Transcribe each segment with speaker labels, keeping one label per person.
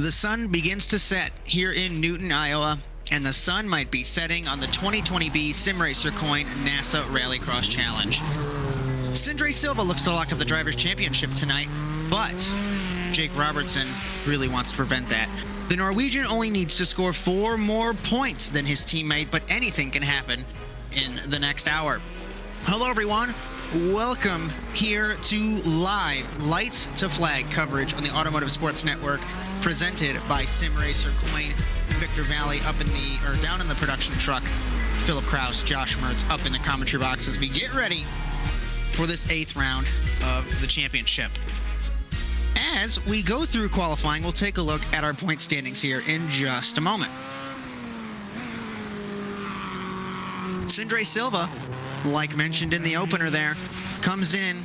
Speaker 1: The sun begins to set here in Newton, Iowa, and the sun might be setting on the 2020B Simracer Coin NASA RallyCross Challenge. Sindre Silva looks to lock up the Drivers' Championship tonight, but Jake Robertson really wants to prevent that. The Norwegian only needs to score 4 more points than his teammate, but anything can happen in the next hour. Hello, everyone. Welcome here to live Lights to Flag coverage on the Automotive Sports Network, presented by Simracer Coin. Victor Valley down in the production truck. Philip Kraus, Josh Mertz up in the commentary box as we get ready for this 8th round of the championship. As we go through qualifying, we'll take a look at our point standings here in just a moment. Sindre Silva, like mentioned in the opener there, comes in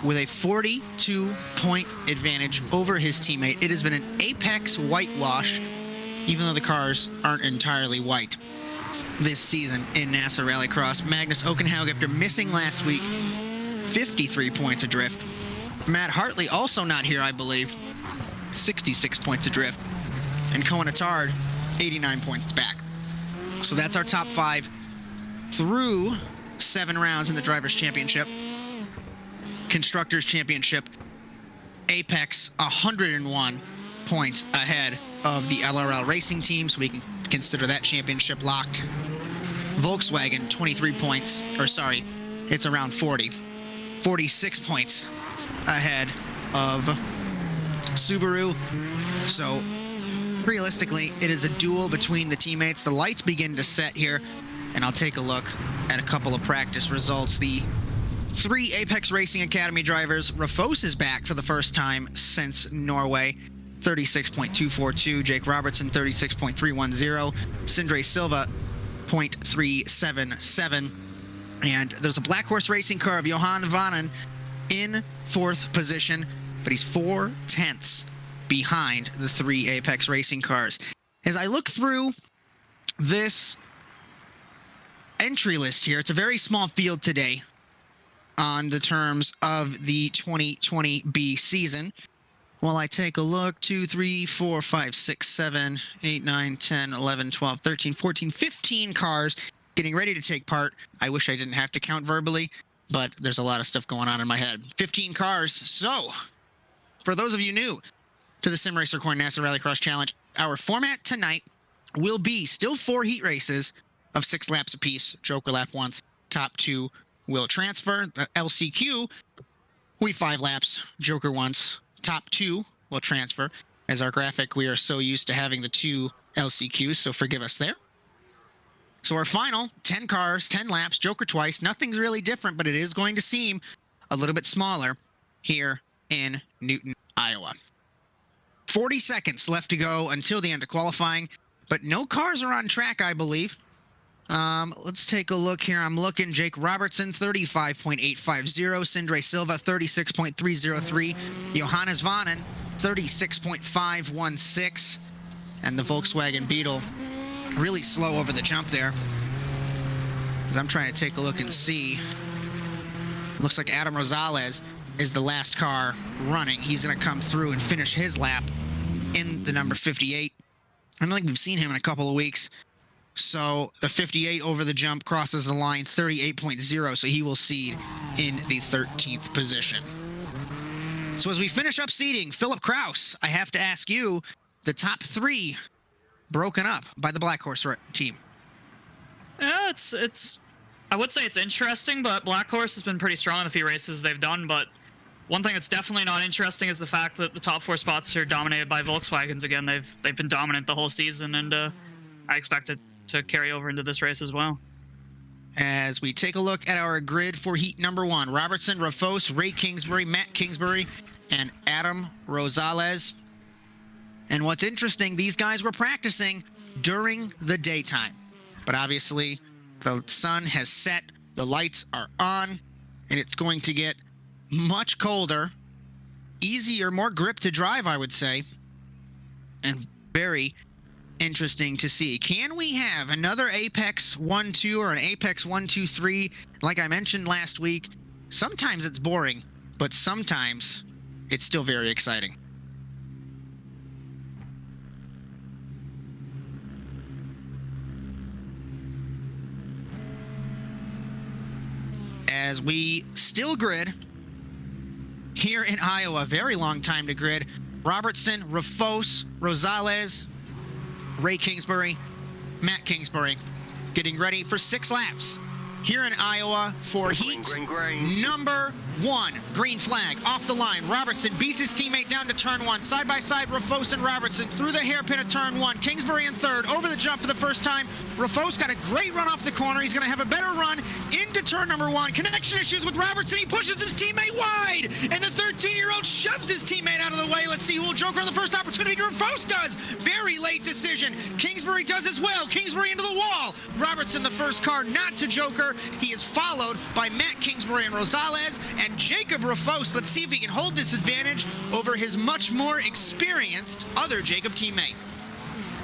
Speaker 1: with a 42-point advantage over his teammate. It has been an apex whitewash, even though the cars aren't entirely white this season in NASA RallyCross. Magnus Okenhaug, after missing last week, 53 points adrift. Matt Hartley, also not here, I believe, 66 points adrift. And Cohen Attard, 89 points back. So that's our top 5 through 7 rounds in the Drivers' Championship. Constructors' Championship, Apex 101 points ahead of the LRL racing team, so we can consider that championship locked. Volkswagen, 23 points, it's around 40. 46 points ahead of Subaru. So realistically, it is a duel between the teammates. The lights begin to set here, and I'll take a look at a couple of practice results. The 3 Apex Racing Academy drivers. Rafos is back for the first time since Norway, 36.242. Jake Robertson, 36.310. Sindre Silva, 0.377. And there's a Black Horse Racing car of Johan Vanen in 4th position, but he's 4/10 behind the 3 Apex Racing cars. As I look through this entry list here, it's a very small field today on the terms of the 2020B season. While I take a look, 2, 3, 4, 5, 6, 7, 8, 9, 10, 11, 12, 13, 14, 15 cars getting ready to take part. I wish I didn't have to count verbally, but there's a lot of stuff going on in my head. 15 cars. So, for those of you new to the Simracer Coin NASA RallyCross Challenge, our format tonight will be still 4 heat races of 6 laps apiece. Joker lap once, top 2 will transfer. The LCQ, we 5 laps, Joker once, top 2 will transfer. As our graphic, we are so used to having the 2 LCQs, so forgive us there. So our final 10 cars, 10 laps, Joker twice. Nothing's really different, but it is going to seem a little bit smaller here in Newton, Iowa. 40 seconds left to go until the end of qualifying, but no cars are on track, I believe. Let's take a look here. I'm looking. Jake Robertson, 35.850. Sindre Silva, 36.303. Johannes Vanen, 36.516. And the Volkswagen Beetle, really slow over the jump there. As I'm trying to take a look and see. Looks like Adam Rosales is the last car running. He's going to come through and finish his lap in the number 58. I don't think we've seen him in a couple of weeks. So the 58 over the jump crosses the line, 38.0, so he will seed in the 13th position. So as we finish up seeding, Philip Kraus, I have to ask you, the top 3 broken up by the Black Horse team.
Speaker 2: Yeah, I would say it's interesting, but Black Horse has been pretty strong in a few races they've done, but one thing that's definitely not interesting is the fact that the top 4 spots are dominated by Volkswagens again. They've been dominant the whole season, and I expect it to carry over into this race as well.
Speaker 1: As we take a look at our grid for heat number 1, Robertson, Rafos, Ray Kingsbury, Matt Kingsbury, and Adam Rosales. And what's interesting, these guys were practicing during the daytime. But obviously, the sun has set, the lights are on, and it's going to get much colder, easier, more grip to drive, I would say, and very interesting to see. Can we have another Apex 1-2 or an Apex 1-2-3? Like I mentioned last week, sometimes it's boring, but sometimes it's still very exciting. as we still grid here in Iowa. Very long time to grid. Robertson, Rafos, Rosales, Ray Kingsbury, Matt Kingsbury getting ready for 6 laps here in Iowa for heat number 1. Green flag off the line. Robertson beats his teammate down to turn 1. Side by side, Rafos and Robertson through the hairpin of turn 1. Kingsbury in third, over the jump for the first time. Rafos got a great run off the corner. He's going to have a better run into turn number 1. Connection issues with Robertson. He pushes his teammate wide, and the 13-year-old shoves his teammate out of the way. Let's see who will joker on the first opportunity. Rafos does. Very late decision. Kingsbury does as well. Kingsbury into the wall. Robertson, the first car not to joker. He is followed by Matt Kingsbury and Rosales and Jacob Rafos. Let's see if he can hold this advantage over his much more experienced other Jacob teammate.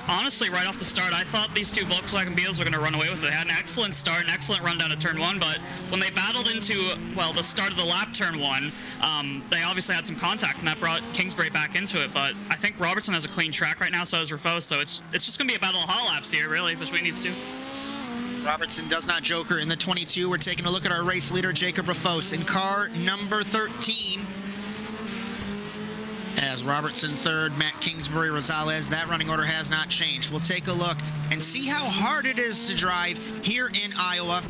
Speaker 2: Honestly, right off the start, I thought these two Volkswagen Beetles were going to run away with it. They had an excellent start, an excellent run down to turn 1, but when they battled into, well, the start of the lap, turn 1, they obviously had some contact, and that brought Kingsbury back into it. But I think Robertson has a clean track right now, so does Rafos, so it's just going to be a battle of hot laps here, really, between these two.
Speaker 1: Robertson does not joker in the 22. We're taking a look at our race leader, Jacob Rafos, in car number 13. As Robertson third, Matt Kingsbury, Rosales. That running order has not changed. We'll take a look and see how hard it is to drive here in Iowa,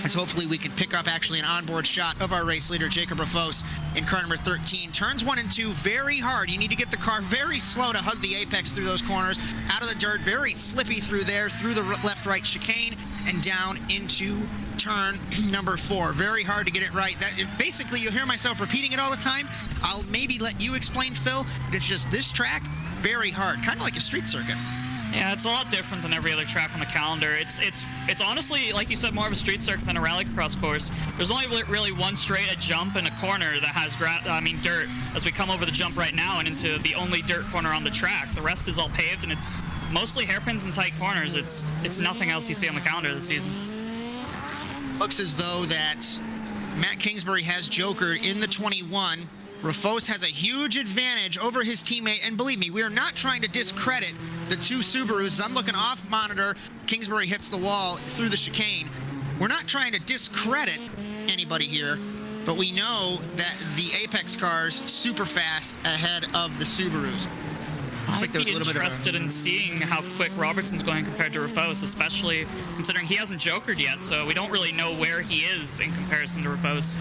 Speaker 1: as hopefully we can pick up actually an onboard shot of our race leader, Jacob Rafos, in car number 13. Turns 1 and 2 very hard. You need to get the car very slow to hug the apex through those corners, out of the dirt, very slippy through there, through the left-right chicane, and down into turn number 4. Very hard to get it right. Basically, you'll hear myself repeating it all the time. I'll maybe let you explain, Phil, but it's just this track, very hard, kind of like a street circuit.
Speaker 2: Yeah, it's a lot different than every other track on the calendar. It's honestly, like you said, more of a street circuit than a RallyCross course. There's only really one straight jump and a corner that has dirt as we come over the jump right now and into the only dirt corner on the track. The rest is all paved, and it's mostly hairpins and tight corners. It's nothing else you see on the calendar this season.
Speaker 1: Looks as though that Matt Kingsbury has jokered in the 21. Rafos has a huge advantage over his teammate, and believe me, we are not trying to discredit the two Subarus. I'm looking off monitor. Kingsbury hits the wall through the chicane. We're not trying to discredit anybody here, but we know that the Apex cars super fast ahead of the Subarus.
Speaker 2: I'd be interested in seeing how quick Robertson's going compared to Rafos, especially considering he hasn't jokered yet, so we don't really know where he is in comparison to Rafos.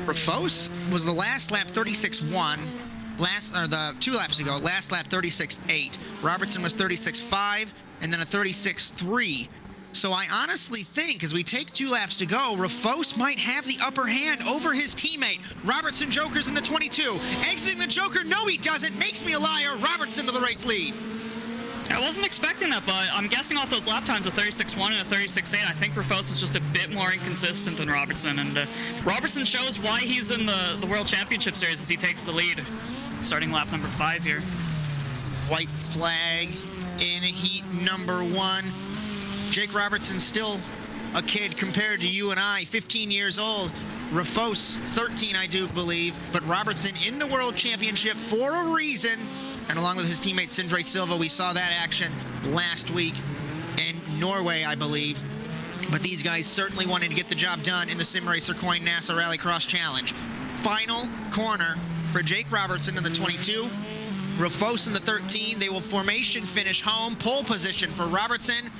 Speaker 1: Rafos was the last lap 36.1, the 2 laps ago, last lap 36.8. Robertson was 36.5, and then a 36.3. So I honestly think, as we take 2 laps to go, Rafos might have the upper hand over his teammate. Robertson jokers in the 22. Exiting the joker, no he doesn't. Makes me a liar. Robertson to the race lead.
Speaker 2: I wasn't expecting that, but I'm guessing off those lap times of 36.1 and a 36.8, I think Rafos is just a bit more inconsistent than Robertson, and Robertson shows why he's in the World Championship Series as he takes the lead, starting lap number 5 here.
Speaker 1: White flag in heat number 1. Jake Robertson still a kid compared to you and I, 15 years old. Rafos, 13, I do believe, but Robertson in the World Championship for a reason. And along with his teammate Sindre Silva, we saw that action last week in Norway, I believe. But these guys certainly wanted to get the job done in the Simracer Coin NASA RallyCross Challenge. Final corner for Jake Robertson in the 22. Rafos in the 13. They will formation finish home. Pole position for Robertson.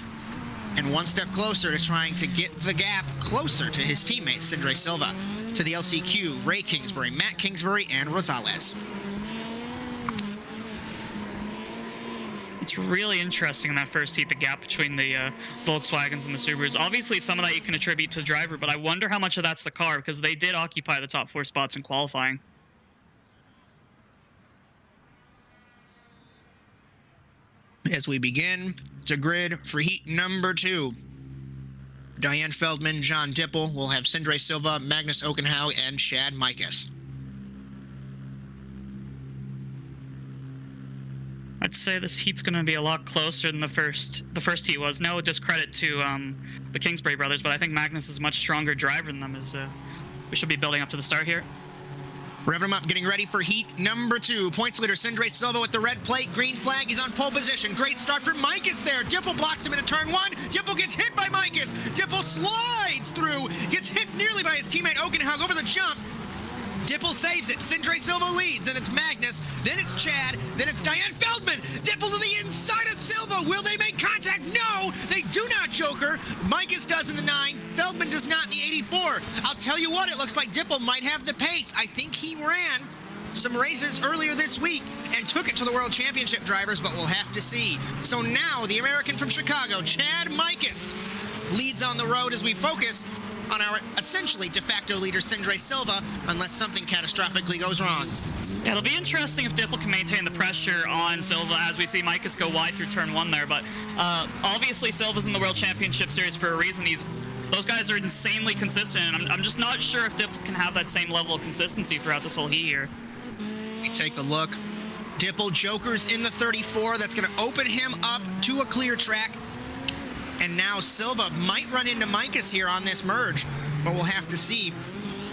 Speaker 1: And one step closer to trying to get the gap closer to his teammate Sindre Silva. To the LCQ, Ray Kingsbury, Matt Kingsbury, and Rosales.
Speaker 2: It's really interesting in that first heat, the gap between the Volkswagens and the Subarus. Obviously, some of that you can attribute to the driver, but I wonder how much of that's the car, because they did occupy the top 4 spots in qualifying.
Speaker 1: As we begin to grid for heat number 2, Diane Feldman, John Dipple, we'll have Sindre Silva, Magnus Okenhow, and Chad Mikas.
Speaker 2: I'd say this heat's going to be a lot closer than the first heat was. No discredit to the Kingsbury brothers, but I think Magnus is a much stronger driver than them. We should be building up to the start here.
Speaker 1: Revving him up, getting ready for heat number 2. Points leader Sindre Silva with the red plate, green flag. He's on pole position. Great start for Mikas there. Dipple blocks him into turn 1. Dipple gets hit by Mikas. Dipple slides through, gets hit nearly by his teammate Okenhaug over the jump. Dipple saves it. Sindre Silva leads. Then it's Magnus. Then it's Chad. Then it's Diane Feldman. Dipple to the inside of Silva. Will they make contact? No, they do not, Joker. Micus does in the 9. Feldman does not in the 84. I'll tell you what, it looks like Dipple might have the pace. I think he ran some races earlier this week and took it to the World Championship drivers, but we'll have to see. So now the American from Chicago, Chad Micus, leads on the road as we focus on our essentially de facto leader, Sindre Silva, unless something catastrophically goes wrong.
Speaker 2: Yeah, it'll be interesting if Dipple can maintain the pressure on Silva as we see Micus go wide through turn 1 there. But obviously Silva's in the World Championship Series for a reason. Those guys are insanely consistent, and I'm just not sure if Dipple can have that same level of consistency throughout this whole heat here.
Speaker 1: We take a look. Dipple Joker's in the 34. That's going to open him up to a clear track. And now Silva might run into Micus here on this merge, but we'll have to see.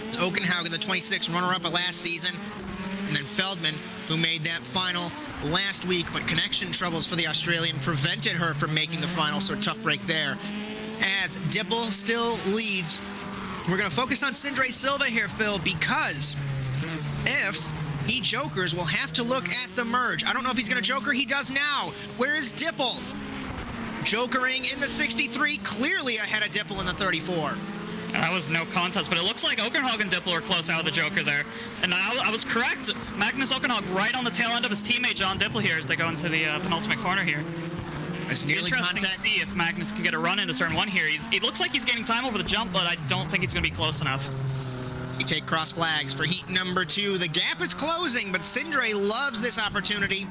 Speaker 1: It's Okenhaug in the 26, runner-up at last season, and then Feldman, who made that final last week, but connection troubles for the Australian prevented her from making the final, so a tough break there. As Dipple still leads, we're going to focus on Sindre Silva here, Phil, because if he jokers, we'll have to look at the merge. I don't know if he's going to joker. He does now. Where is Dipple? Jokering in the 63, clearly ahead of Dipple in the 34.
Speaker 2: That was no contest, but it looks like Okenhaug and Dipple are close out of the Joker there. And I was correct. Magnus Okenhaug right on the tail end of his teammate John Dipple here as they go into the penultimate corner here.
Speaker 1: It's nearly
Speaker 2: interesting
Speaker 1: contact.
Speaker 2: to see if Magnus can get a run into turn 1 here. It looks like he's gaining time over the jump, but I don't think he's going to be close enough.
Speaker 1: We take cross flags for heat number 2. The gap is closing, but Sindre loves this opportunity.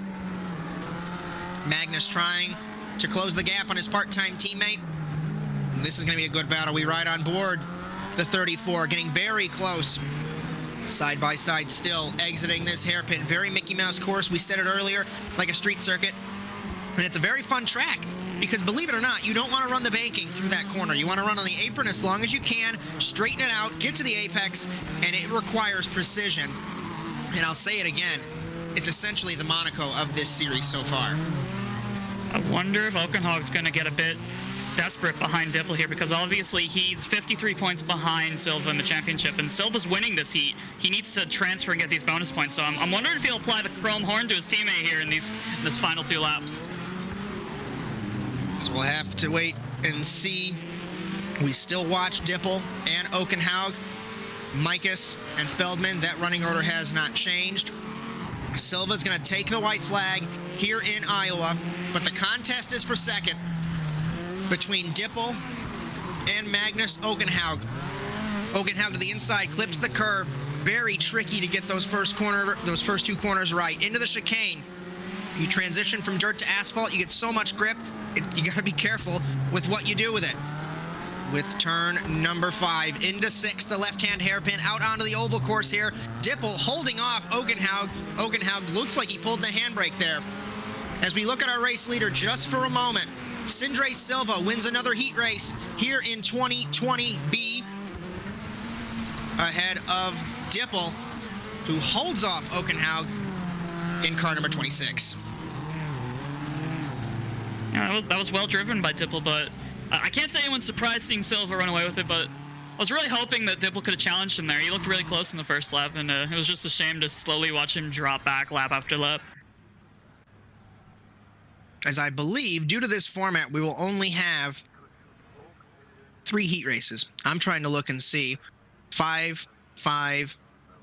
Speaker 1: Magnus trying to close the gap on his part-time teammate. This is going to be a good battle. We ride on board the 34, getting very close. Side by side still, exiting this hairpin. Very Mickey Mouse course. We said it earlier, like a street circuit. And it's a very fun track because, believe it or not, you don't want to run the banking through that corner. You want to run on the apron as long as you can, straighten it out, get to the apex, and it requires precision. And I'll say it again, it's essentially the Monaco of this series so far.
Speaker 2: I wonder if Okenhaug's going to get a bit desperate behind Dipple here, because obviously he's 53 points behind Silva in the championship, and Silva's winning this heat. He needs to transfer and get these bonus points, so I'm wondering if he'll apply the chrome horn to his teammate here in this final 2 laps.
Speaker 1: So we'll have to wait and see. We still watch Dipple and Okenhaug, Micus and Feldman. That running order has not changed. Silva's going to take the white flag here in Iowa, but the contest is for second between Dipple and Magnus Okenhaug. Okenhaug to the inside, clips the curb. Very tricky to get those first 2 corners right. Into the chicane. You transition from dirt to asphalt, you get so much grip. You got to be careful with what you do with it. With turn number 5 into 6, the left-hand hairpin out onto the oval course here. Dipple holding off Okenhaug. Okenhaug looks like he pulled the handbrake there. As we look at our race leader just for a moment, Sindre Silva wins another heat race here in 2020B ahead of Dipple, who holds off Okenhaug in car number 26.
Speaker 2: Yeah, that was well driven by Dipple, but I can't say anyone's surprised seeing Silva run away with it, but I was really hoping that Dipple could have challenged him there. He looked really close in the first lap, and it was just a shame to slowly watch him drop back lap after lap.
Speaker 1: As I believe, due to this format, we will only have 3 heat races. I'm trying to look and see 5, 5,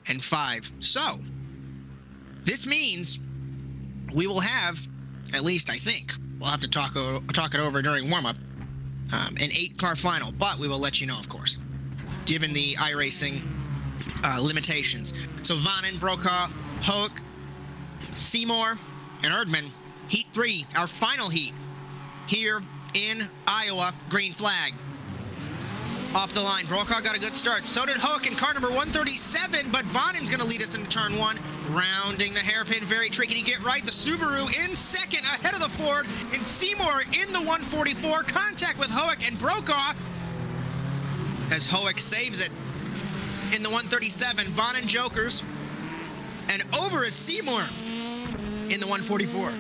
Speaker 1: and 5. So this means we will have, at least I think, we'll have to talk it over during warm-up, an 8-car final, but we will let you know, of course, given the iRacing limitations. So Vanen, Brokaw, Hoek, Seymour, and Erdman, Heat 3, our final heat, here in Iowa, green flag. Off the line, Brokaw got a good start. So did Hoek in car number 137, but Vanen's going to lead us into turn 1. Rounding the hairpin, very tricky to get right. The Subaru in second, ahead of the Ford, and Seymour in the 144. Contact with Hoek and Brokaw as Hoek saves it in the 137. Vanen jokers, and over is Seymour in the 144.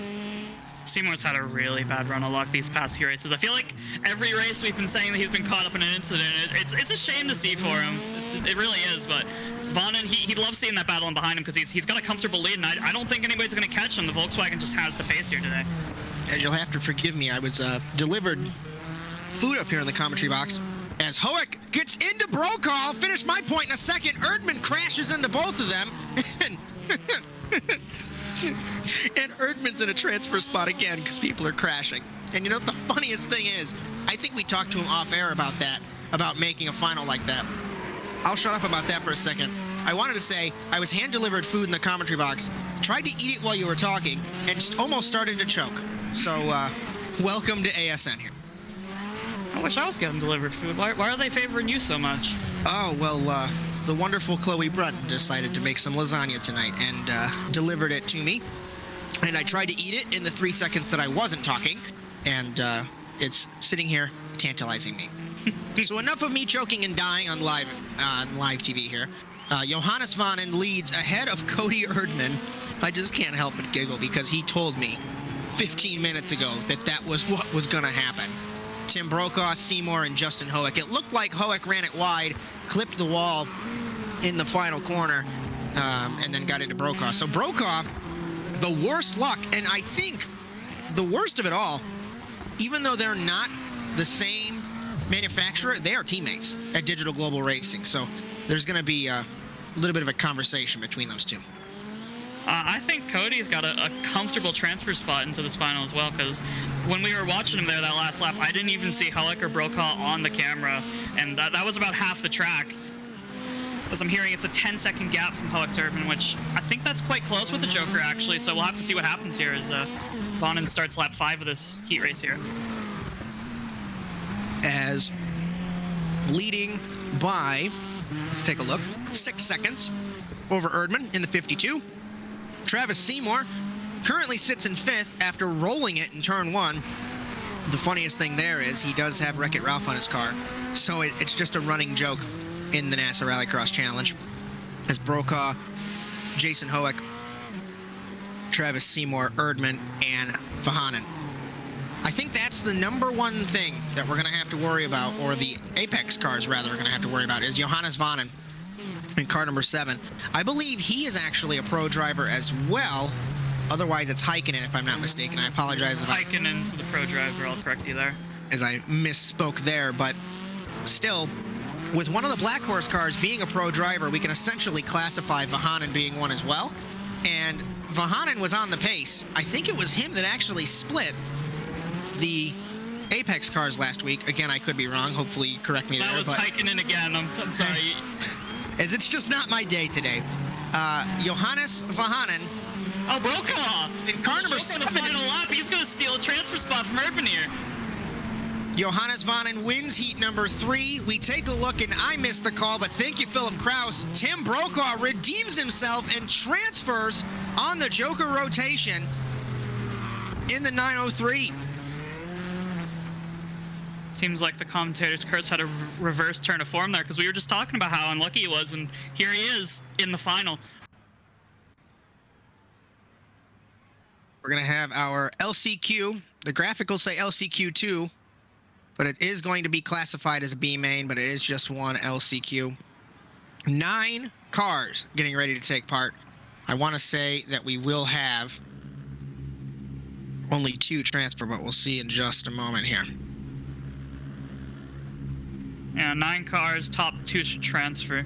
Speaker 2: Seymour's had a really bad run of luck these past few races. I feel like every race we've been saying that he's been caught up in an incident. It's a shame to see for him. It really is, but Vonnen, he loves seeing that battle in behind him because he's got a comfortable lead, and I don't think anybody's going to catch him. The Volkswagen just has the pace here today.
Speaker 1: And you'll have to forgive me. I was delivered food up here in the commentary box. As Hoek gets into Brokaw, I'll finish my point in a second. Erdmann crashes into both of them. And Erdmann's in a transfer spot again because people are crashing. And you know what the funniest thing is? I think we talked to him off air about that, about making a final like that. I'll shut up about that for a second. I wanted to say I was hand-delivered food in the commentary box, tried to eat it while you were talking, and just almost started to choke. So, welcome to ASN here.
Speaker 2: I wish I was getting delivered food. Why are they favoring you so much?
Speaker 1: Oh, well, the wonderful Chloe Brutton decided to make some lasagna tonight and delivered it to me. And I tried to eat it in the 3 seconds that I wasn't talking, and it's sitting here tantalizing me. So enough of me choking and dying on live TV here. Johannes Vonnen leads ahead of Cody Erdmann. I just can't help but giggle because he told me 15 minutes ago that that was what was going to happen. Tim Brokaw, Seymour, and Justin Hoek. It looked like Hoek ran it wide, clipped the wall in the final corner, and then got into Brokaw. So Brokaw, the worst luck, and I think the worst of it all, even though they're not the same manufacturer, they are teammates at Digital Global Racing. So there's going to be a little bit of a conversation between those two.
Speaker 2: I think Cody's got a comfortable transfer spot into this final as well, because when we were watching him there that last lap, I didn't even see Hoek or Brokaw on the camera, and that was about half the track. As I'm hearing, it's a 10-second gap from Hoek to Erdmann, which I think that's quite close with the Joker, actually, so we'll have to see what happens here as Vonnen starts lap 5 of this heat race here.
Speaker 1: As leading by, let's take a look, 6 seconds over Erdmann in the 52. Travis Seymour currently sits in 5th after rolling it in turn 1. The funniest thing there is he does have Wreck-It Ralph on his car, so it's just a running joke in the NASA Rallycross Challenge. As Brokaw, Jason Hoek, Travis Seymour, Erdmann, and Vahanen. I think that's the number one thing that we're going to have to worry about, or the Apex cars rather are going to have to worry about, is Johannes Vonnen in car number 7. I believe he is actually a pro driver as well. Otherwise, it's Heikkinen, if I'm not mistaken. I apologize if
Speaker 2: Heikkinen's the pro driver. I'll correct you there.
Speaker 1: As I misspoke there, but still, with one of the Black Horse cars being a pro driver, we can essentially classify Vahanen being one as well. And Vahanen was on the pace. I think it was him that actually split the Apex cars last week. Again, I could be wrong. Hopefully, you correct me there.
Speaker 2: That was Heikkinen again. I'm sorry.
Speaker 1: As it's just not my day today. Johannes Vahanen.
Speaker 2: Oh, Brokaw!
Speaker 1: In car number 7.
Speaker 2: On the final lap, he's going to steal a transfer spot from Erdmann here.
Speaker 1: Johannes Vonnen wins heat number 3. We take a look, and I missed the call, but thank you, Philip Kraus. Tim Brokaw redeems himself and transfers on the Joker rotation in the 903.
Speaker 2: Seems like the commentator's curse had a reverse turn of form there, because we were just talking about how unlucky he was, and here he is in the final.
Speaker 1: We're going to have our LCQ. The graphic will say LCQ2, but it is going to be classified as a B main, but it is just one LCQ. 9 cars getting ready to take part. I want to say that we will have only 2 transfer, but we'll see in just a moment here.
Speaker 2: Yeah, 9 cars, top 2 should transfer.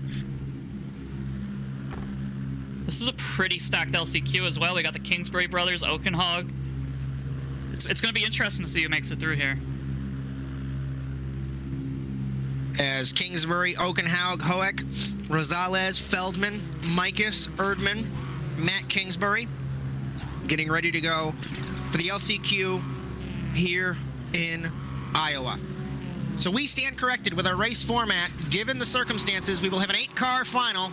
Speaker 2: This is a pretty stacked LCQ as well. We got the Kingsbury brothers, Oakenhog. It's going to be interesting to see who makes it through here.
Speaker 1: As Kingsbury, Oakenhog, Hoek, Rosales, Feldman, Mikus, Erdmann, Matt Kingsbury getting ready to go for the LCQ here in Iowa. So we stand corrected with our race format. Given the circumstances, we will have an 8-car final.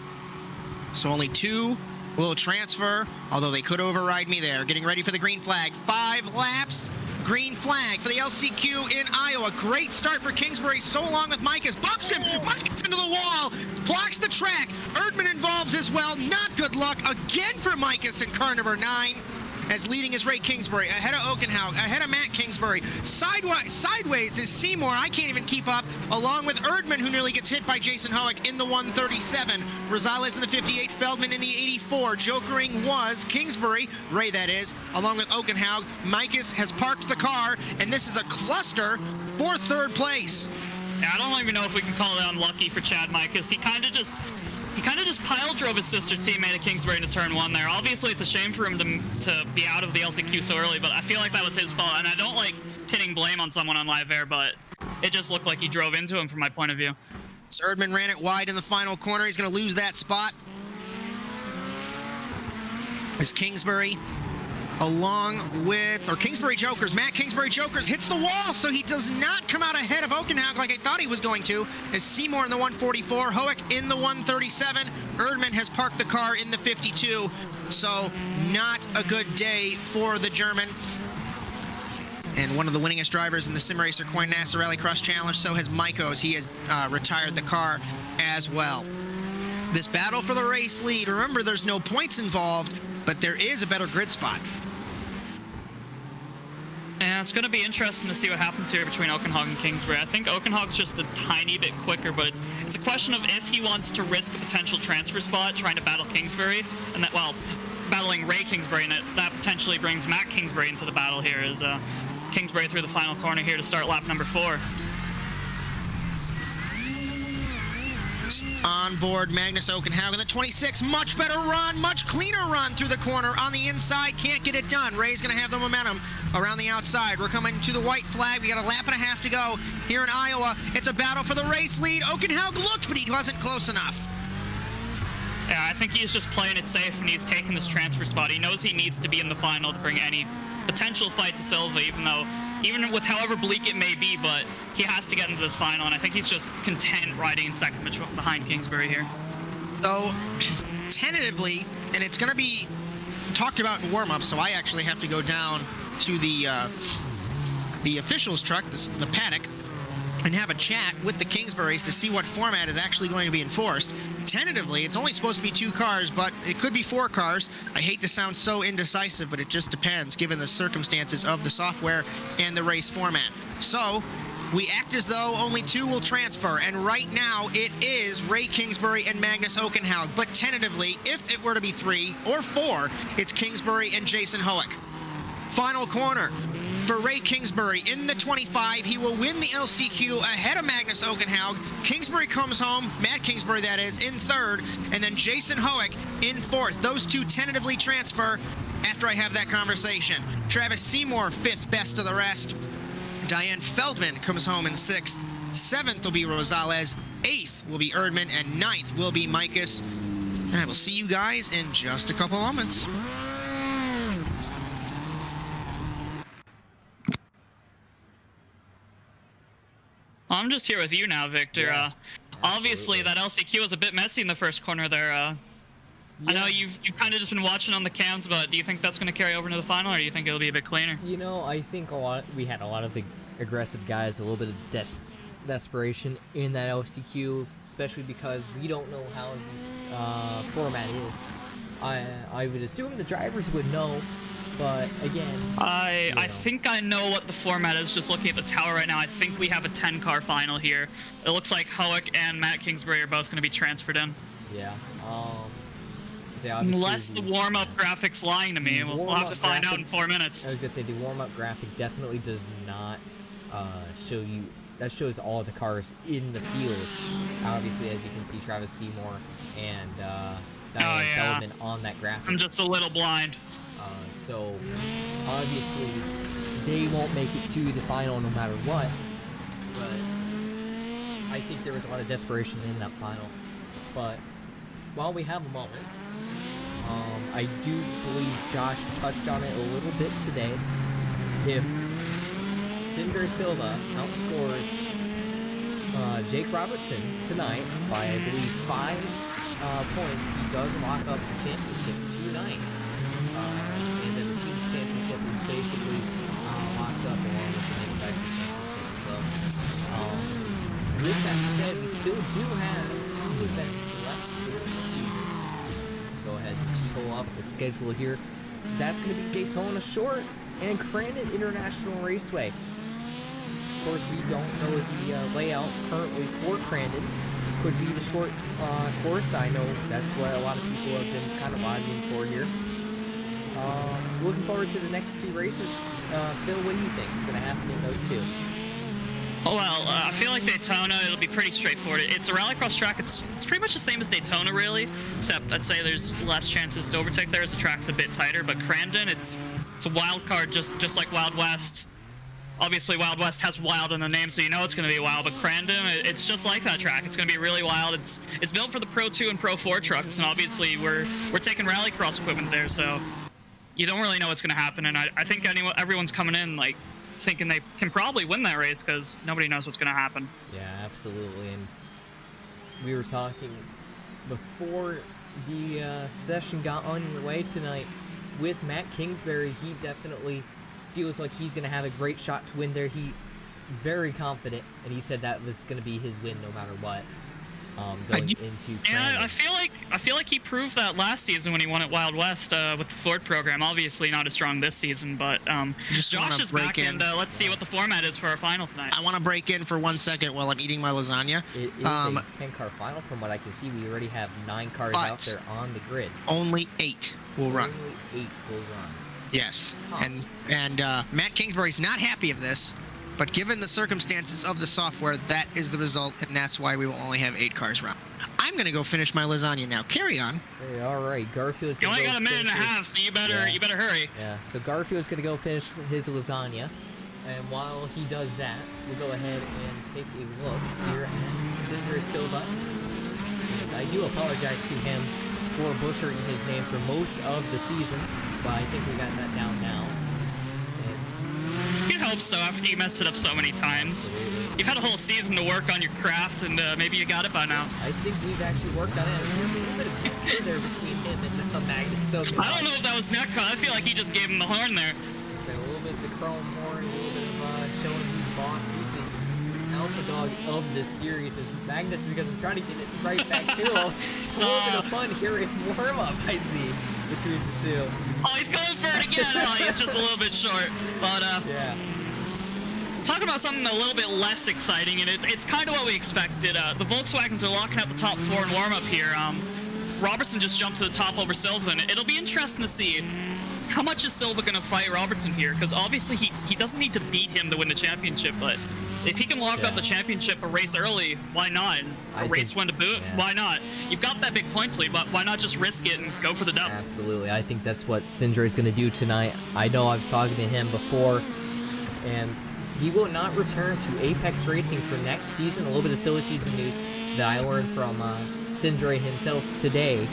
Speaker 1: So only 2 will transfer, although they could override me there. Getting ready for the green flag. 5 laps, green flag for the LCQ in Iowa. Great start for Kingsbury, so long with Mikus. Bumps him, Mikus into the wall, blocks the track. Erdmann involved as well. Not good luck again for Mikus in car number 9. as leading is Ray Kingsbury, ahead of Okenhaug, ahead of Matt Kingsbury. Sideways is Seymour, I can't even keep up, along with Erdman, who nearly gets hit by Jason Hoek in the 137. Rosales in the 58, Feldman in the 84. Jokering was Kingsbury, Ray that is, along with Okenhaug. Mikus has parked the car, and this is a cluster for third place.
Speaker 2: Yeah, I don't even know if we can call it unlucky for Chad Mikus. He kind of just pile drove his sister teammate at Kingsbury into turn 1 there. Obviously, it's a shame for him to be out of the LCQ so early, but I feel like that was his fault. And I don't like pinning blame on someone on live air, but it just looked like he drove into him from my point of view.
Speaker 1: So Erdman ran it wide in the final corner. He's going to lose that spot. As Kingsbury, Kingsbury Jokers, Matt Kingsbury Jokers hits the wall, so he does not come out ahead of Okenhaug like I thought he was going to, as Seymour in the 144, Hoek in the 137, Erdman has parked the car in the 52, so not a good day for the German. And one of the winningest drivers in the Simracer Coin NASA RallyCross Challenge, so has Mikus. He has retired the car as well. This battle for the race lead, remember there's no points involved, but there is a better grid spot.
Speaker 2: And it's going to be interesting to see what happens here between Okenhaug and Kingsbury. I think Okenhaug's just a tiny bit quicker, but it's a question of if he wants to risk a potential transfer spot trying to battle Kingsbury, and that, well, battling Ray Kingsbury, and that potentially brings Matt Kingsbury into the battle here as Kingsbury through the final corner here to start lap number 4.
Speaker 1: On board Magnus Okenhaug in the 26, much better run, much cleaner run through the corner on the inside, can't get it done. Ray's gonna have the momentum around the outside. We're coming to the white flag, we got a lap and a half to go here in Iowa. It's a battle for the race lead. Okenhaug looked, but he wasn't close enough.
Speaker 2: Yeah, I think he's just playing it safe and he's taking this transfer spot. He knows he needs to be in the final to bring any potential fight to Silva, even with however bleak it may be, but he has to get into this final, and I think he's just content riding in second behind Kingsbury here.
Speaker 1: So, tentatively, and it's going to be talked about in warm-up, so I actually have to go down to the officials' truck, the paddock, and have a chat with the Kingsburys to see what format is actually going to be enforced. Tentatively, it's only supposed to be 2 cars, but it could be 4 cars. I hate to sound so indecisive, but it just depends given the circumstances of the software and the race format. So, we act as though only 2 will transfer, and right now it is Ray Kingsbury and Magnus Okenhaug. But tentatively, if it were to be 3 or 4, it's Kingsbury and Jason Hoek. Final corner. For Ray Kingsbury in the 25, he will win the LCQ ahead of Magnus Okenhaug. Kingsbury comes home, Matt Kingsbury that is, in 3rd, and then Jason Hoek in 4th. Those 2 tentatively transfer after I have that conversation. Travis Seymour, 5th best of the rest. Diane Feldman comes home in 6th. 7th will be Rosales. 8th will be Erdman, and 9th will be Mikus. And I will see you guys in just a couple moments.
Speaker 2: I'm just here with you now, Victor. Yeah, obviously, that LCQ was a bit messy in the first corner there. Yeah. I know you've kind of just been watching on the cams, but do you think that's going to carry over into the final, or do you think it'll be a bit cleaner?
Speaker 3: You know, I think we had a lot of aggressive guys, a little bit of desperation in that LCQ, especially because we don't know how this format is. I would assume the drivers would know. But again,
Speaker 2: I think I know what the format is. Just looking at the tower right now, I think we have a 10-car final here. It looks like Hoek and Matt Kingsbury are both going to be transferred in.
Speaker 3: Yeah.
Speaker 2: Unless the warm-up graphics lying to me, we'll have to find out in 4 minutes.
Speaker 3: I was gonna say the warm-up graphic definitely does not show you. That shows all the cars in the field. Obviously, as you can see, Travis Seymour and Diane Feldman on that graphic.
Speaker 2: I'm just a little blind.
Speaker 3: So, obviously, they won't make it to the final no matter what, but I think there was a lot of desperation in that final. But, while we have a moment, I do believe Josh touched on it a little bit today. If Cinder Silva outscores Jake Robertson tonight by, I believe, 5 points, he does lock up the championship tonight. And then the team's championship is basically locked up along with the next championship. So, with that said, we still do have 2 events left here in the season. Go ahead and pull up the schedule here that's going to be Daytona Short and Crandon International Raceway. Of course, we don't know the layout currently for Crandon. Could be the short course. I know that's what a lot of people have been kind of lobbying for here. Looking forward to the next two races. Phil, what do you think is going to happen in those two?
Speaker 2: Oh, well, I feel like Daytona, it'll be pretty straightforward. It's a rallycross track. It's pretty much the same as Daytona, really, except I'd say there's less chances to overtake there as the track's a bit tighter. But Crandon, it's a wild card, just like Wild West. Obviously, Wild West has wild in the name, so you know it's going to be wild. But Crandon, it's just like that track. It's going to be really wild. It's built for the Pro 2 and Pro 4 trucks, and obviously we're taking rallycross equipment there, so you don't really know what's going to happen. And I think everyone's coming in like thinking they can probably win that race because nobody knows what's going to happen.
Speaker 3: Yeah, absolutely. And we were talking before the session got underway tonight with Matt Kingsbury. He definitely feels like he's going to have a great shot to win there. He very confident, and he said that was going to be his win no matter what. Going into
Speaker 2: yeah, I feel like he proved that last season when he won at Wild West with the Ford program. Obviously not as strong this season, but Josh is back, and let's see what the format is for our final tonight.
Speaker 1: I want to break in for 1 second while I'm eating my lasagna.
Speaker 3: It is a 10-car final from what I can see. We already have 9 cars out there on the grid.
Speaker 1: Only 8 will run.
Speaker 3: Only 8 will run.
Speaker 1: Yes,
Speaker 3: huh.
Speaker 1: and Matt Kingsbury's not happy of this. But given the circumstances of the software, that is the result, and that's why we will only have 8 cars run. I'm going to go finish my lasagna now. Carry on.
Speaker 3: Say, all right, Garfield's
Speaker 2: You
Speaker 3: going
Speaker 2: only
Speaker 3: to
Speaker 2: got a minute and a half, so you better hurry.
Speaker 3: Yeah, so Garfield's going to go finish his lasagna. And while he does that, we'll go ahead and take a look here at Cinder Silva. And I do apologize to him for butchering his name for most of the season, but I think we got that down now.
Speaker 2: You'd hope so after you messed it up so many times. You've had a whole season to work on your craft, and maybe you got it by now.
Speaker 3: I think we've actually worked on it. There's a little bit of connection there between him and the Magnus. So
Speaker 2: I don't know if that was netcut. I feel like he just gave him the horn there.
Speaker 3: So a little bit of the chrome horn, a little bit of showing who's boss, who's the alpha dog of this series. As Magnus is going to try to get it right back to him. A little bit of fun here in warm-up, I see, between the two.
Speaker 2: Oh, he's going for it again. Oh, he's just a little bit short. But,
Speaker 3: yeah.
Speaker 2: Talking about something a little bit less exciting, and it's kind of what we expected. The Volkswagens are locking up the top 4 in warm-up here. Robertson just jumped to the top over Silva, and it'll be interesting to see how much is Silva going to fight Robertson here, because obviously he doesn't need to beat him to win the championship, but if he can lock up the championship a race early, why not? A race win to boot, why not? You've got that big points lead, but why not just risk it and go for the dub?
Speaker 3: Absolutely. I think that's what Sindre is going to do tonight. I know I was talking to him before, and he will not return to Apex Racing for next season. A little bit of silly season news that I learned from Sindre himself today.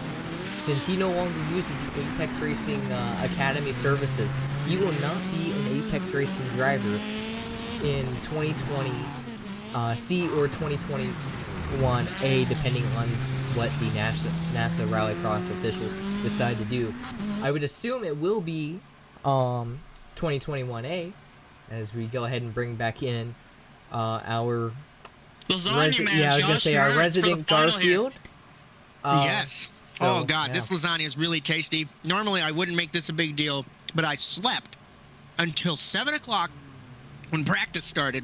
Speaker 3: Since he no longer uses the Apex Racing Academy services, he will not be an Apex Racing driver in 2020 C or 2021 A, depending on what the NASA Rallycross officials decide to do. I would assume it will be 2021 A, as we go ahead and bring back in our
Speaker 2: lasagna man,
Speaker 3: I was gonna say our resident Garfield.
Speaker 1: Yes.
Speaker 3: So,
Speaker 1: oh God, this lasagna is really tasty. Normally I wouldn't make this a big deal, but I slept until 7 o'clock when practice started,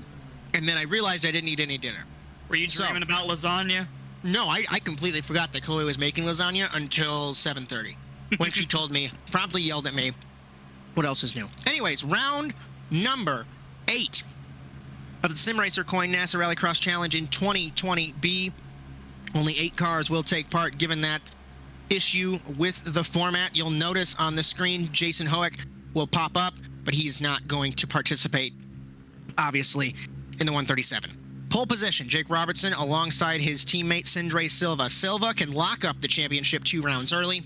Speaker 1: and then I realized I didn't eat any dinner.
Speaker 2: Were you dreaming about lasagna?
Speaker 1: No, I completely forgot that Chloe was making lasagna until 7:30, when she told me, promptly yelled at me, what else is new? Anyways, round number 8 of the Simracer Coin NASA Rallycross Challenge in 2020B. Only 8 cars will take part, given that issue with the format. You'll notice on the screen Jason Hoek will pop up, but he's not going to participate, obviously, in the 137. Pole position, Jake Robertson alongside his teammate Sindre Silva. Silva can lock up the championship 2 rounds early.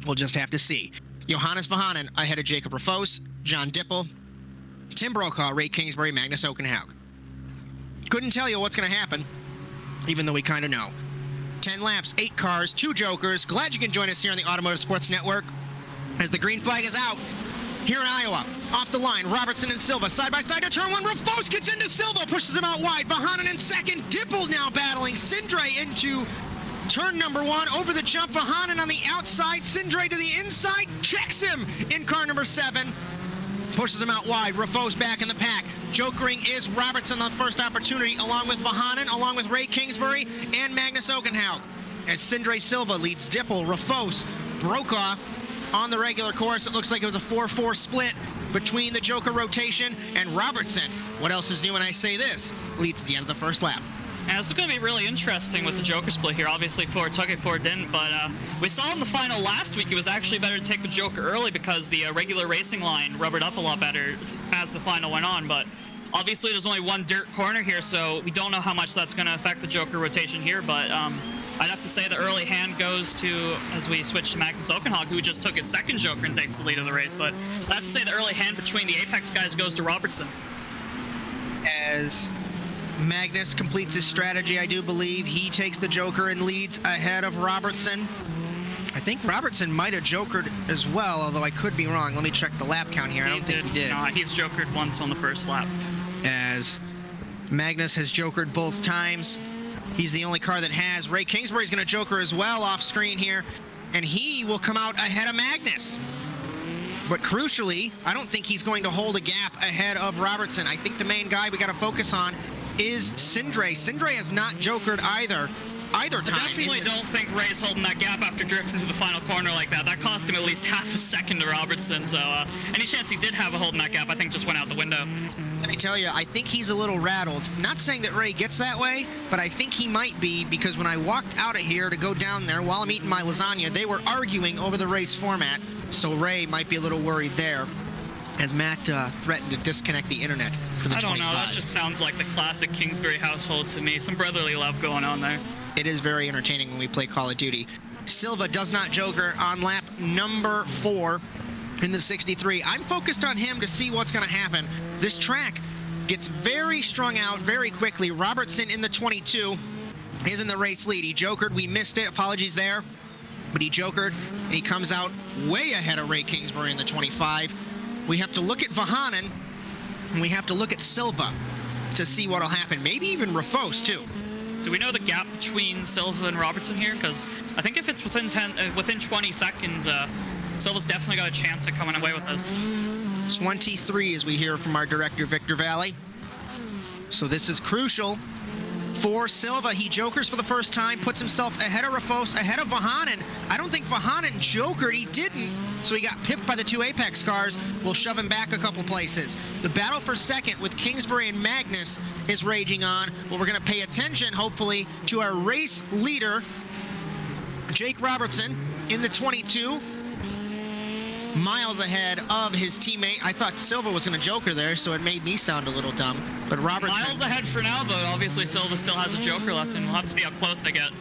Speaker 1: We'll just have to see. Johannes Vahanen ahead of Jacob Rafos, John Dipple, Tim Brokaw, Ray Kingsbury, Magnus Okenhaug. Couldn't tell you what's going to happen, even though we kind of know. 10 laps, 8 cars, 2 jokers. Glad you can join us here on the Automotive Sports Network as the green flag is out. Here in Iowa, off the line, Robertson and Silva side by side to turn 1. Rafos gets into Silva, pushes him out wide. Vahanen in second. Dipple now battling Sindre into turn number 1, over the jump, Vahanen on the outside, Sindre to the inside, checks him in car number 7, pushes him out wide. Rafos back in the pack. Jokering is Robertson on the first opportunity, along with Vahanen, along with Ray Kingsbury and Magnus Ogenhaug. As Sindre Silva leads Dipple, Rafos broke off on the regular course. It looks like it was a 4-4 split between the Joker rotation and Robertson. What else is new when I say this? Leads to the end of the first lap.
Speaker 2: Yeah, this is going to be really interesting with the Joker split here. Obviously, Ford took it, Ford didn't, but we saw in the final last week it was actually better to take the Joker early because the regular racing line rubbered up a lot better as the final went on, but obviously there's only one dirt corner here, so we don't know how much that's going to affect the Joker rotation here, but I'd have to say the early hand goes to, as we switch to Magnus Ogenhaug, who just took his second Joker and takes the lead of the race, but I'd have to say the early hand between the Apex guys goes to Robertson.
Speaker 1: As Magnus completes his strategy, I do believe he takes the Joker and leads ahead of Robertson. I think Robertson might have jokered as well, although I could be wrong. Let me check the lap count here. I don't think he did.
Speaker 2: No, he's jokered once on the first lap.
Speaker 1: As Magnus has jokered both times. He's the only car that has. Ray Kingsbury's going to joker as well off screen here, and he will come out ahead of Magnus. But crucially, I don't think he's going to hold a gap ahead of Robertson. I think the main guy we got to focus on is Sindre. Sindre has not jokered either time.
Speaker 2: I definitely don't think Ray's holding that gap after drifting to the final corner like that. That cost him at least half a second to Robertson, so any chance he did have a holding that gap, I think just went out the window.
Speaker 1: Let me tell you, I think he's a little rattled. Not saying that Ray gets that way, but I think he might be, because when I walked out of here to go down there while I'm eating my lasagna, they were arguing over the race format, so Ray might be a little worried there, as Matt threatened to disconnect the internet for the 25.
Speaker 2: I don't know, that just sounds like the classic Kingsbury household to me. Some brotherly love going on there.
Speaker 1: It is very entertaining when we play Call of Duty. Silva does not joker on lap number 4 in the 63. I'm focused on him to see what's going to happen. This track gets very strung out very quickly. Robertson in the 22 is in the race lead. He jokered. We missed it. Apologies there. But he jokered, and he comes out way ahead of Ray Kingsbury in the 25. We have to look at Vahanen, and we have to look at Silva to see what will happen. Maybe even Rafos, too.
Speaker 2: Do we know the gap between Silva and Robertson here? Because I think if it's within 20 seconds, Silva's definitely got a chance at coming away with this.
Speaker 1: 23, as we hear from our director, Victor Valley. So this is crucial for Silva. He jokers for the first time, puts himself ahead of Rafos, ahead of Vahanen. I don't think Vahanen jokered. He didn't. So he got pipped by the 2 Apex cars. We'll shove him back a couple places. The battle for second with Kingsbury and Magnus is raging on. Well, we're going to pay attention, hopefully, to our race leader, Jake Robertson, in the 22. Miles ahead of his teammate. I thought Silva was going to joker there, so it made me sound a little dumb. But Robertson...
Speaker 2: Miles ahead for now, but obviously Silva still has a joker left, and we'll have to see how close they get.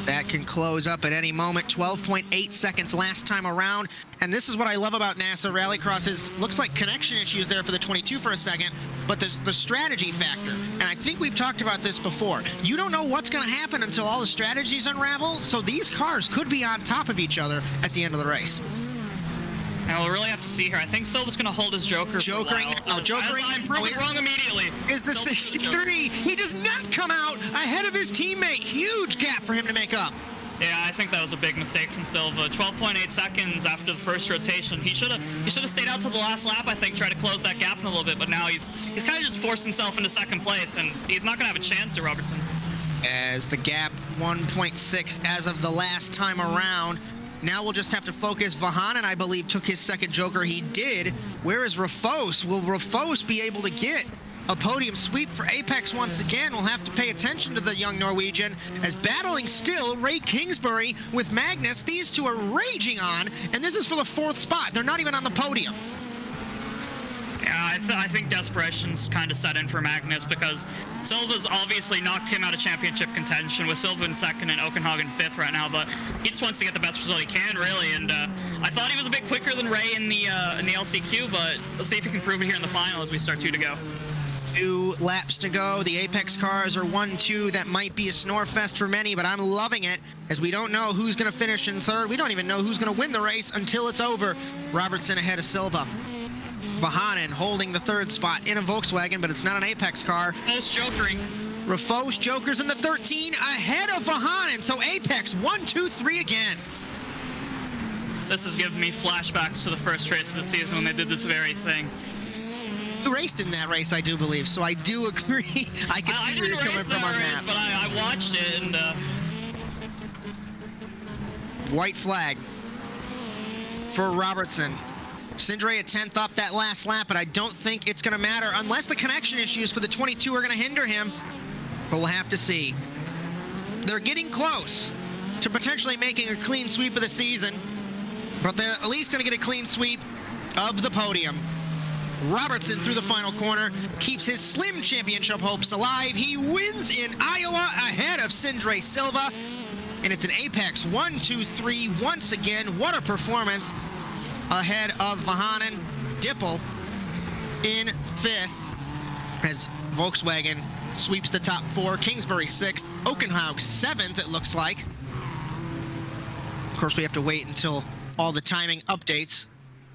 Speaker 1: That can close up at any moment. 12.8 seconds last time around. And this is what I love about NASA Rallycross is, looks like connection issues there for the 22 for a second, but the strategy factor. And I think we've talked about this before. You don't know what's going to happen until all the strategies unravel, so these cars could be on top of each other at the end of the race.
Speaker 2: And we'll really have to see here. I think Silva's going to hold his joker
Speaker 1: Jokering now. Jokering.
Speaker 2: I'm proving wrong immediately.
Speaker 1: Is the 63. He does not come out ahead of his teammate. Huge gap for him to make up.
Speaker 2: Yeah, I think that was a big mistake from Silva. 12.8 seconds after the first rotation. He should have stayed out to the last lap, I think, try to close that gap in a little bit, but now he's kind of just forced himself into second place, and he's not going to have a chance at Robertson. As
Speaker 1: the gap 1.6 as of the last time around. Now we'll just have to focus. Vahanen, I believe, took his second joker. He did. Where is Rafos? Will Rafos be able to get a podium sweep for Apex once again? We'll have to pay attention to the young Norwegian, as battling still Ray Kingsbury with Magnus. These two are raging on, and this is for the 4th spot. They're not even on the podium.
Speaker 2: Yeah, I think desperation's kind of set in for Magnus, because Silva's obviously knocked him out of championship contention, with Silva in second and Ogenhaug in 5th right now, but he just wants to get the best result he can, really, and I thought he was a bit quicker than Ray in the LCQ, but let's see if he can prove it here in the final as we start 2 to go.
Speaker 1: 2 laps to go. The Apex cars are 1-2. That might be a snore fest for many, but I'm loving it, as we don't know who's going to finish in 3rd. We don't even know who's going to win the race until it's over. Robertson ahead of Silva. Vahanen holding the 3rd spot in a Volkswagen, but it's not an Apex car.
Speaker 2: Close jokering.
Speaker 1: Rafos, Jokers in the 13 ahead of Vahanen. So Apex 1, 2, 3 again.
Speaker 2: This is giving me flashbacks to the first race of the season when they did this very thing.
Speaker 1: You raced in that race, I do believe, so I do agree. I can see where you're coming from on that.
Speaker 2: But I watched it, and
Speaker 1: white flag for Robertson. Sindre at 10th up that last lap, but I don't think it's going to matter unless the connection issues for the 22 are going to hinder him. But we'll have to see. They're getting close to potentially making a clean sweep of the season, but they're at least going to get a clean sweep of the podium. Robertson through the final corner keeps his slim championship hopes alive. He wins in Iowa ahead of Sindre Silva, and it's an Apex 1, 2, 3 once again. What a performance ahead of Vahanen. Dipple in 5th as Volkswagen sweeps the top 4. Kingsbury 6th, Okenhaug 7th, it looks like. Of course, we have to wait until all the timing updates.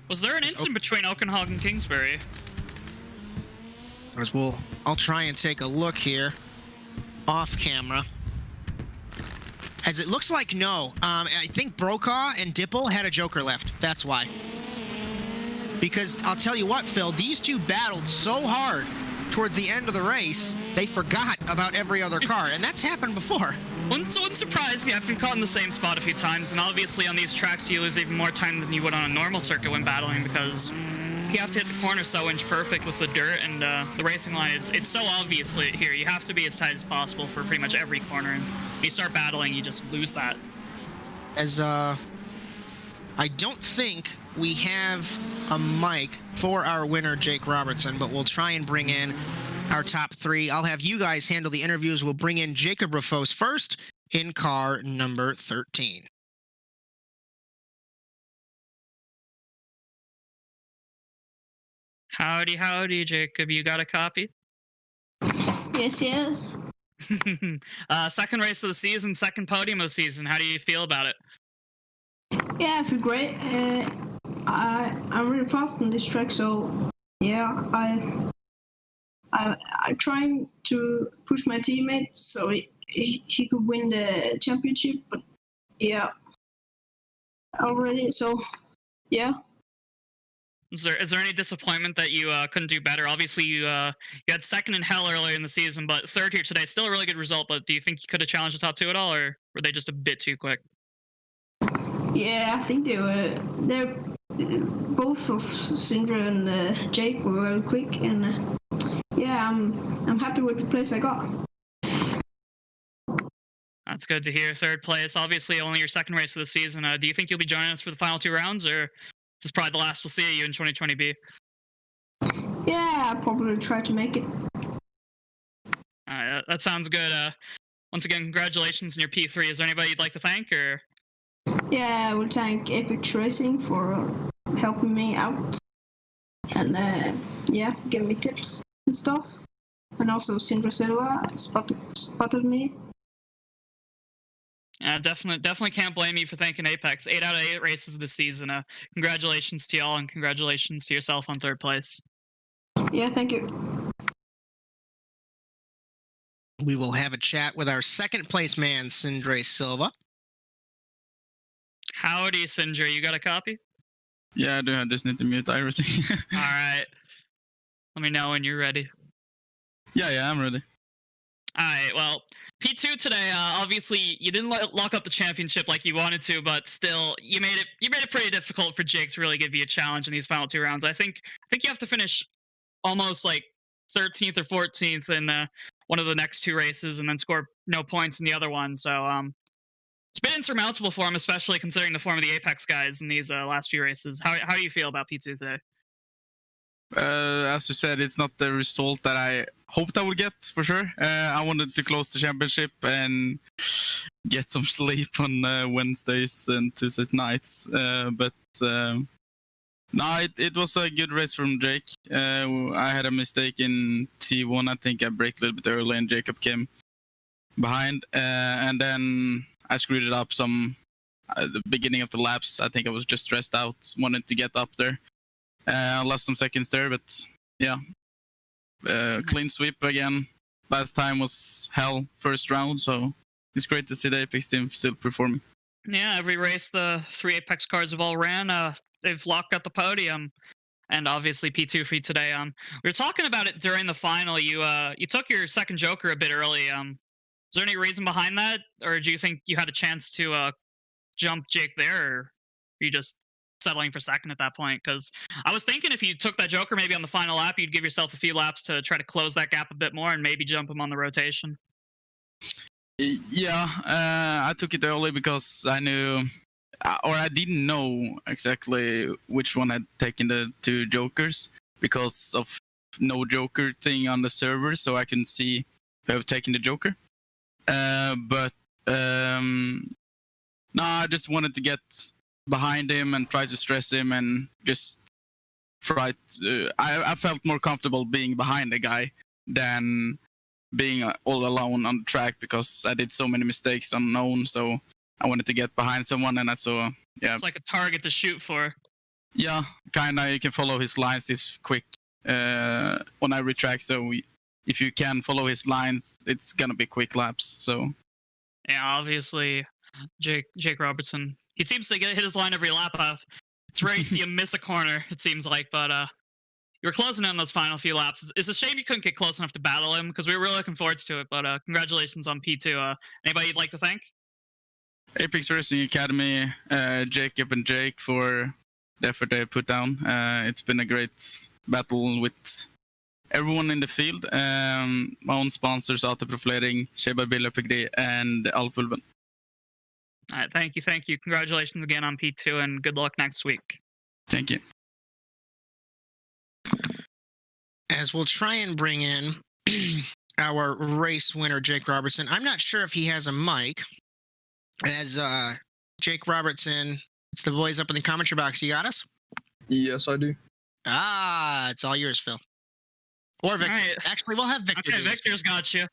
Speaker 2: Was there an incident between Okenhaug and Kingsbury?
Speaker 1: I'll try and take a look here off camera. As it looks like no. I think Brokaw and Dipple had a joker left. That's why. Because I'll tell you what, Phil, these two battled so hard towards the end of the race, they forgot about every other car, and that's happened before.
Speaker 2: Wouldn't surprise me. I've been caught in the same spot a few times, and obviously on these tracks you lose even more time than you would on a normal circuit when battling, because you have to hit the corner so inch perfect with the dirt, and the racing line it's so obvious here. You have to be as tight as possible for pretty much every corner, and when you start battling, you just lose that.
Speaker 1: As I don't think we have a mic for our winner, Jake Robertson, but we'll try and bring in our top 3. I'll have you guys handle the interviews. We'll bring in Jacob Rafos first in car number 13.
Speaker 2: Howdy, howdy, Jacob. You got a copy?
Speaker 4: Yes.
Speaker 2: Second race of the season, second podium of the season. How do you feel about it?
Speaker 4: Yeah, I feel great. I'm really fast on this track, so yeah, I'm trying to push my teammate so he could win the championship. But yeah, already. So yeah.
Speaker 2: Is there any disappointment that you couldn't do better? Obviously, you had second in hell earlier in the season, but third here today. Still a really good result, but do you think you could have challenged the top 2 at all, or were they just a bit too quick?
Speaker 4: Yeah, I think they're both of Sindre and Jake were very quick, and yeah, I'm happy with the place I got.
Speaker 2: That's good to hear. Third place, obviously only your second race of the season. Do you think you'll be joining us for the final 2 rounds, or this is probably the last we'll see of you in 2020B?
Speaker 4: Yeah, I'll probably try to make it.
Speaker 2: Alright, that sounds good. Once again, congratulations on your P3. Is there anybody you'd like to thank, or?
Speaker 4: Yeah, I will thank Apex Racing for helping me out and yeah, giving me tips and stuff. And also Sindre Silva spotted me.
Speaker 2: Definitely can't blame you for thanking Apex. 8 out of 8 races this season. Congratulations to y'all, and congratulations to yourself on third place.
Speaker 4: Yeah, thank you.
Speaker 1: We will have a chat with our second place man, Sindre Silva.
Speaker 2: Howdy, Sindre. You got a copy?
Speaker 5: Yeah, I do. I just need to mute everything.
Speaker 2: All right. Let me know when you're ready.
Speaker 5: Yeah, I'm ready.
Speaker 2: All right. Well, P2 today. Obviously, you didn't lock up the championship like you wanted to, but still, you made it pretty difficult for Jake to really give you a challenge in these final 2 rounds. I think you have to finish almost like 13th or 14th in one of the next 2 races, and then score no points in the other one. So it's been insurmountable for him, especially considering the form of the Apex guys in these last few races. How do you feel about P2 today?
Speaker 5: As you said, it's not the result that I hoped I would get, for sure. I wanted to close the championship and get some sleep on Wednesdays and Tuesdays nights. But no, it was a good race from Jake. I had a mistake in T1. I think I braked a little bit early and Jacob came behind. And then I screwed it up some at the beginning of the laps. I think I was just stressed out, wanted to get up there. I lost some seconds there, but yeah. Clean sweep again. last time was hell first round, so it's great to see the Apex team still performing.
Speaker 2: Yeah, every race the 3 Apex cars have all ran, they've locked up the podium. And obviously P2 for you today. We were talking about it during the final. You took your second Joker a bit early. Is there any reason behind that, or do you think you had a chance to jump Jake there, or are you just settling for second at that point? Because I was thinking if you took that Joker maybe on the final lap, you'd give yourself a few laps to try to close that gap a bit more and maybe jump him on the rotation.
Speaker 5: Yeah, I took it early because I knew, or I didn't know exactly which one had taken the 2 Jokers because of no Joker thing on the server, so I couldn't see who have taken the Joker. But no, I just wanted to get behind him and try to stress him and just try to. I felt more comfortable being behind the guy than being all alone on the track because I did so many mistakes unknown. So I wanted to get behind someone, and I saw. Yeah,
Speaker 2: it's like a target to shoot for.
Speaker 5: Yeah, kinda. You can follow his lines. He's quick on every track, so if you can follow his lines, it's gonna be quick laps. So
Speaker 2: yeah, obviously, Jake Robertson. He seems to hit his line every lap. It's rare you see him miss a corner. It seems like, but you were closing in those final few laps. It's a shame you couldn't get close enough to battle him because we were really looking forward to it. But congratulations on P2. Anybody you'd like to thank?
Speaker 5: Apex Racing Academy, Jacob and Jake for the effort they put down. It's been a great battle with everyone in the field. My own sponsors, Autoprofilering, Sheba Billerpegri, and Alfulven.
Speaker 2: All right, thank you. Congratulations again on P2, and good luck next week.
Speaker 5: Thank you.
Speaker 1: As we'll try and bring in our race winner, Jake Robertson. I'm not sure if he has a mic. As Jake Robertson, it's the boys up in the commentary box. You got us?
Speaker 6: Yes, I do.
Speaker 1: Ah, it's all yours, Phil. Or Victor.
Speaker 2: Right.
Speaker 1: Actually, we'll have Victor.
Speaker 2: Okay, Victor's got you.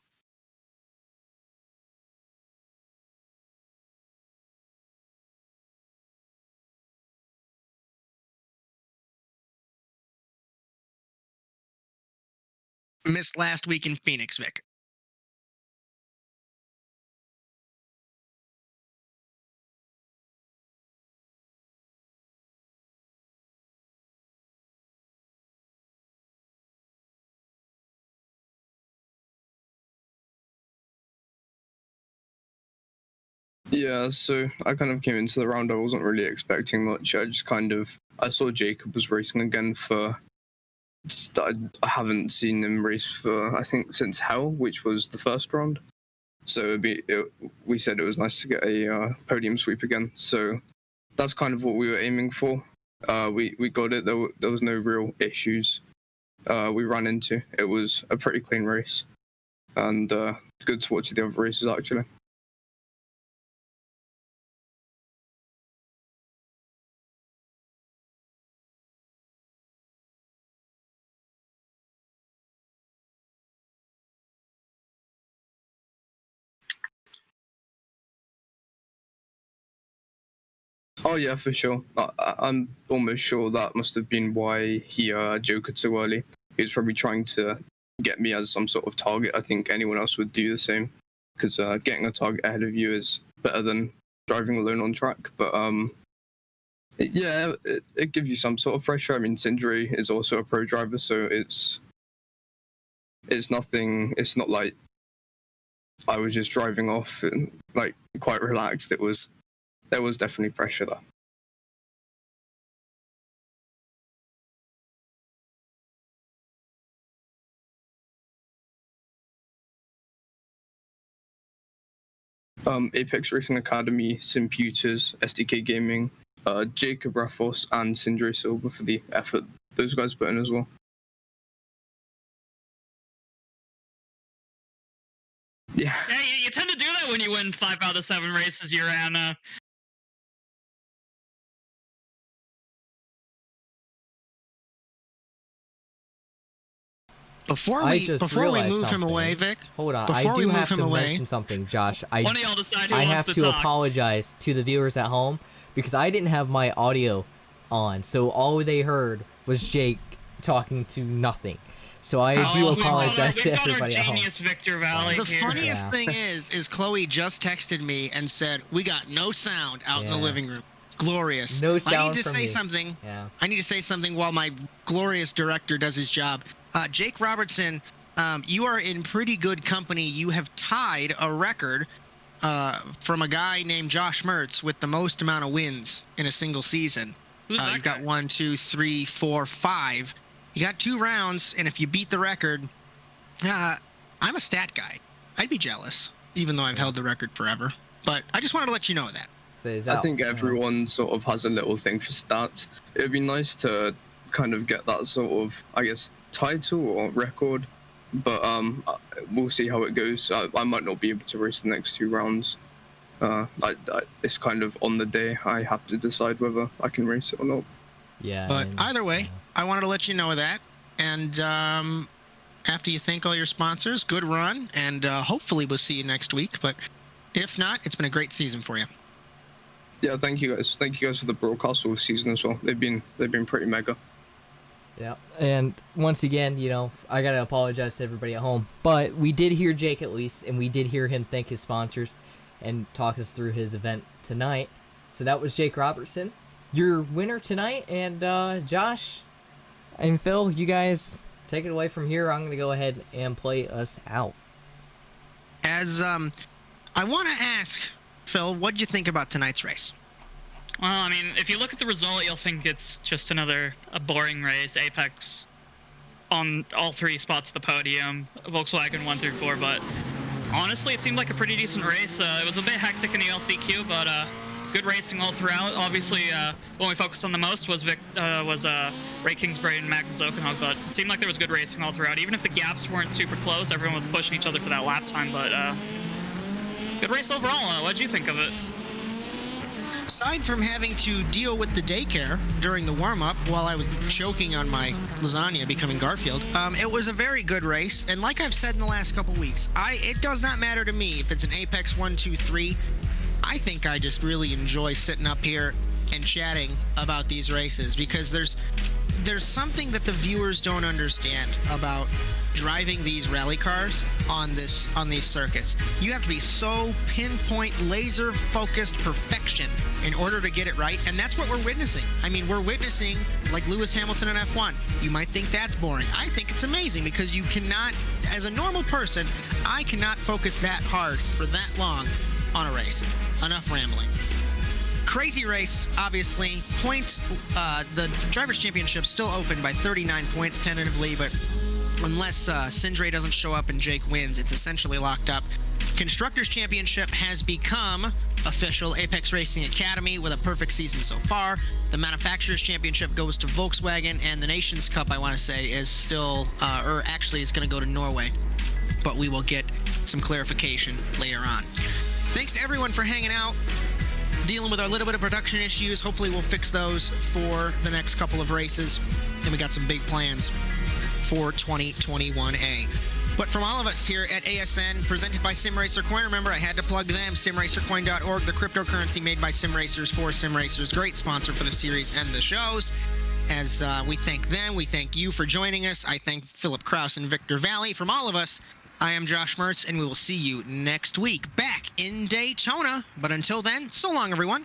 Speaker 1: Missed last week in Phoenix, Vic.
Speaker 6: Yeah, so I kind of came into the round. I wasn't really expecting much. I saw Jacob was racing again for. I haven't seen him race for, I think, since Hell, which was the first round. So we said it was nice to get a podium sweep again. So that's kind of what we were aiming for. We got it. There was no real issues we ran into. It was a pretty clean race, and good to watch the other races actually. Oh yeah, for sure. I'm almost sure that must have been why he jokered so early. He was probably trying to get me as some sort of target. I think anyone else would do the same, because getting a target ahead of you is better than driving alone on track. But it gives you some sort of pressure. I mean, Sindri is also a pro driver, so it's nothing. It's not like I was just driving off and like quite relaxed. There was definitely pressure there. Apex Racing Academy, Simputers, SDK Gaming, Jacob Raffos, and Sindri Silva for the effort those guys put in as well. Yeah.
Speaker 2: Yeah, you tend to do that when you win 5 out of 7 races you ran.
Speaker 1: Before we move him away, Vic.
Speaker 3: Hold on, I do have to mention something, Josh.
Speaker 2: One of y'all decide who
Speaker 3: I
Speaker 2: wants
Speaker 3: have
Speaker 2: to
Speaker 3: to
Speaker 2: talk.
Speaker 3: apologize to the viewers at home because I didn't have my audio on, so all they heard was Jake talking to nothing. So I do apologize to everybody
Speaker 2: our
Speaker 3: at home.
Speaker 2: genius Victor Valley
Speaker 1: The
Speaker 2: here.
Speaker 1: funniest
Speaker 3: Yeah.
Speaker 1: thing is Chloe just texted me and said, we got no sound out in the
Speaker 3: Yeah.
Speaker 1: living room. Glorious.
Speaker 3: No
Speaker 1: I
Speaker 3: sound
Speaker 1: need to
Speaker 3: from
Speaker 1: say
Speaker 3: me.
Speaker 1: something.
Speaker 3: Yeah.
Speaker 1: I need to say something while my glorious director does his job. Jake Robertson, you are in pretty good company. You have tied a record from a guy named Josh Mertz with the most amount of wins in a single season.
Speaker 2: Who's that
Speaker 1: You've got
Speaker 2: guy?
Speaker 1: 1, 2, 3, 4, 5. You got 2 rounds, and if you beat the record, I'm a stat guy. I'd be jealous, even though I've held the record forever. But I just wanted to let you know that.
Speaker 3: So is
Speaker 6: I
Speaker 3: that,
Speaker 6: think everyone sort of has a little thing for stats. It would be nice to kind of get that sort of, I guess, title or record, but we'll see how it goes. I might not be able to race the next 2 rounds. It's kind of on the day. I have to decide whether I can race it or not.
Speaker 3: Yeah.
Speaker 1: But
Speaker 3: and,
Speaker 1: either way, I wanted to let you know that. And after you thank all your sponsors, good run, and hopefully we'll see you next week. But if not, it's been a great season for you.
Speaker 6: Yeah, thank you guys. Thank you guys for the broadcast all season as well. They've been pretty mega.
Speaker 3: Yeah, and once again, you know, I gotta apologize to everybody at home, but we did hear Jake at least, and we did hear him thank his sponsors and talk us through his event tonight. So that was Jake Robertson, your winner tonight, and Josh and Phil, you guys take it away from here. I'm gonna go ahead and play us out.
Speaker 1: As I want to ask, Phil, what did you think about tonight's race?
Speaker 2: Well, I mean, if you look at the result, you'll think it's just a boring race. Apex on all 3 spots of the podium, Volkswagen 1 through 4, but honestly, it seemed like a pretty decent race. It was a bit hectic in the LCQ, but good racing all throughout. Obviously, what we focused on the most was Ray Kingsbury and Magnus Okenhog, but it seemed like there was good racing all throughout. Even if the gaps weren't super close, everyone was pushing each other for that lap time, but good race overall. What'd you think of it?
Speaker 1: Aside from having to deal with the daycare during the warm-up while I was choking on my lasagna becoming Garfield, it was a very good race. And like I've said in the last couple weeks, it does not matter to me if it's an Apex 1, 2, 3. I think I just really enjoy sitting up here and chatting about these races because there's something that the viewers don't understand about driving these rally cars on these circuits. You have to be so pinpoint, laser focused perfection in order to get it right, and that's what we're witnessing. I mean, we're witnessing like Lewis Hamilton in F1. You might think that's boring. I think it's amazing because you cannot, as a normal person, I cannot focus that hard for that long on a race. Enough rambling. Crazy race, obviously. Points, the Drivers' Championship still open by 39 points tentatively, but unless Sindre doesn't show up and Jake wins, it's essentially locked up. Constructors' Championship has become official Apex Racing Academy with a perfect season so far. The Manufacturers' Championship goes to Volkswagen, and the Nations Cup, I want to say, is still, or actually is going to go to Norway. But we will get some clarification later on. Thanks to everyone for hanging out, dealing with our little bit of production issues. Hopefully we'll fix those for the next couple of races. And we got some big plans for 2021A. But from all of us here at ASN, presented by Simracer Coin, remember I had to plug them, simracercoin.org, the cryptocurrency made by Simracers for Simracers. Great sponsor for the series and the shows. As we thank them, we thank you for joining us. I thank Philip Kraus and Victor Valley. From all of us, I am Josh Mertz, and we will see you next week back in Daytona. But until then, so long, everyone.